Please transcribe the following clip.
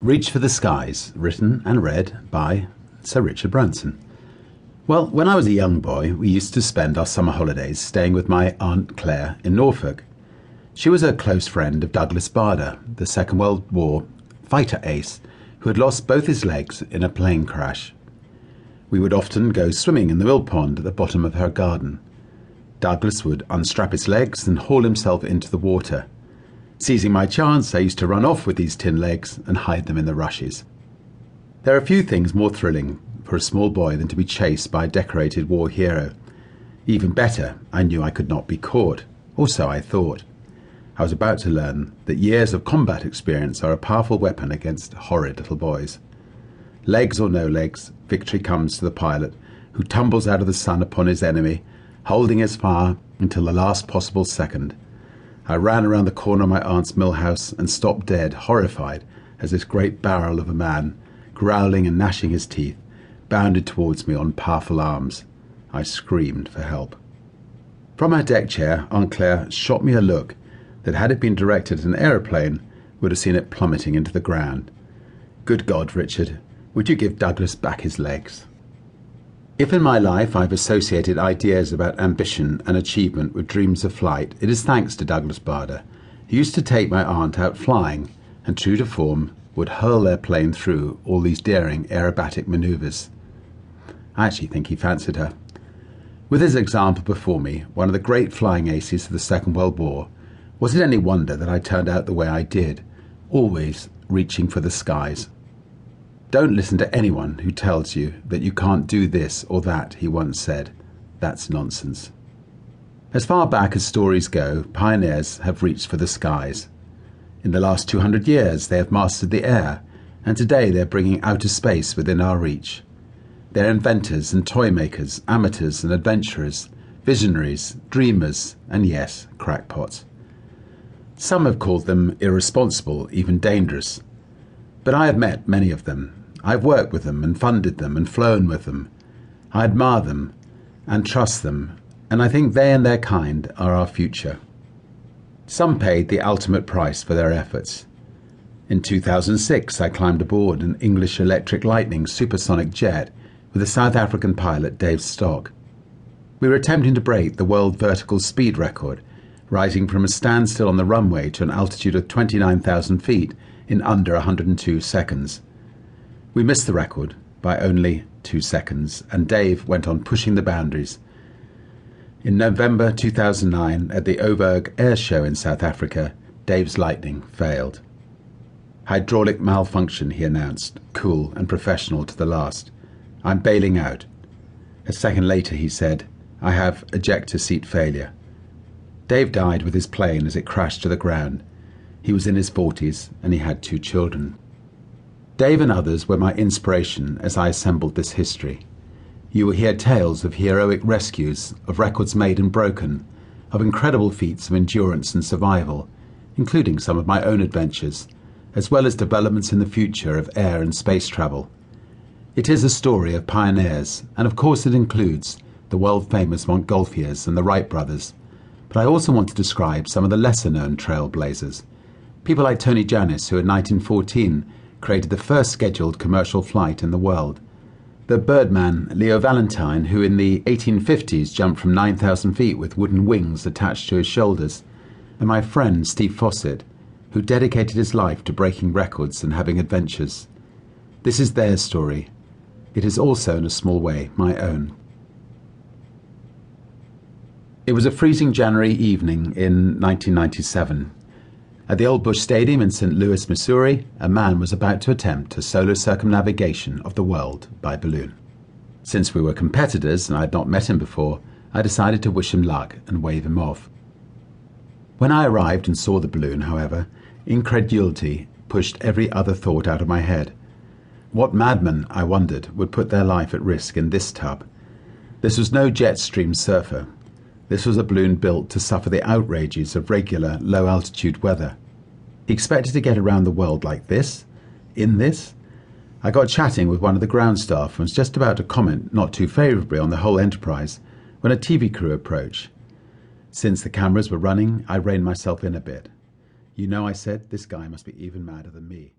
Reach for the Skies, written and read by Sir Richard Branson. Well, when I was a young boy, we used to spend our summer holidays staying with my Aunt Claire in Norfolk. She was a close friend of Douglas Bader, the Second World War fighter ace who had lost both his legs in a plane crash. We would often go swimming in the mill pond at the bottom of her garden. Douglas would unstrap his legs and haul himself into the water. Seizing my chance, I used to run off with these tin legs and hide them in the rushes. There are few things more thrilling for a small boy than to be chased by a decorated war hero. Even better, I knew I could not be caught, or so I thought. I was about to learn that years of combat experience are a powerful weapon against horrid little boys. Legs or no legs, victory comes to the pilot, who tumbles out of the sun upon his enemy, holding his fire until the last possible second. I ran around the corner of my aunt's mill house and stopped dead, horrified, as this great barrel of a man, growling and gnashing his teeth, bounded towards me on powerful arms. I screamed for help. From her deck chair, Aunt Claire shot me a look that, had it been directed at an aeroplane, would have seen it plummeting into the ground. Good God, Richard, would you give Douglas back his legs? If in my life I've associated ideas about ambition and achievement with dreams of flight, it is thanks to Douglas Bader, who used to take my aunt out flying and, true to form, would hurl their plane through all these daring aerobatic manoeuvres. I actually think he fancied her. With his example before me, one of the great flying aces of the Second World War, was it any wonder that I turned out the way I did, always reaching for the skies? Don't listen to anyone who tells you that you can't do this or that, he once said. That's nonsense. As far back as stories go, pioneers have reached for the skies. In the last 200 years, they have mastered the air, and today they're bringing outer space within our reach. They're inventors and toymakers, amateurs and adventurers, visionaries, dreamers, and yes, crackpots. Some have called them irresponsible, even dangerous. But I have met many of them. I've worked with them and funded them and flown with them. I admire them and trust them, and I think they and their kind are our future. Some paid the ultimate price for their efforts. In 2006, I climbed aboard an English Electric Lightning supersonic jet with a South African pilot, Dave Stock. We were attempting to break the world vertical speed record, rising from a standstill on the runway to an altitude of 29,000 feet in under 102 seconds. We missed the record by only 2 seconds, and Dave went on pushing the boundaries. In November 2009, at the Joburg Air Show in South Africa, Dave's Lightning failed. Hydraulic malfunction, he announced, cool and professional to the last. I'm bailing out. A second later, he said, I have ejector seat failure. Dave died with his plane as it crashed to the ground. He was in his 40s, and he had 2 children. Dave and others were my inspiration as I assembled this history. You will hear tales of heroic rescues, of records made and broken, of incredible feats of endurance and survival, including some of my own adventures, as well as developments in the future of air and space travel. It is a story of pioneers, and of course it includes the world-famous Montgolfiers and the Wright brothers, but I also want to describe some of the lesser-known trailblazers, people like Tony Jannus, who in 1914 created the first scheduled commercial flight in the world, the Birdman Leo Valentin, who in the 1850s jumped from 9,000 feet with wooden wings attached to his shoulders, and my friend Steve Fossett, who dedicated his life to breaking records and having adventures. This is their story. It is also, in a small way, my own. It was a freezing January evening in 1997. At the Old Bush Stadium in St. Louis, Missouri, a man was about to attempt a solar circumnavigation of the world by balloon. Since we were competitors and I had not met him before, I decided to wish him luck and wave him off. When I arrived and saw the balloon, however, incredulity pushed every other thought out of my head. What madman, I wondered, would put their life at risk in this tub? This was no jet stream surfer. This was a balloon built to suffer the outrages of regular low-altitude weather. He expected to get around the world like this? In this? I got chatting with one of the ground staff and was just about to comment not too favourably on the whole enterprise when a TV crew approached. Since the cameras were running, I reined myself in a bit. You know, I said, this guy must be even madder than me.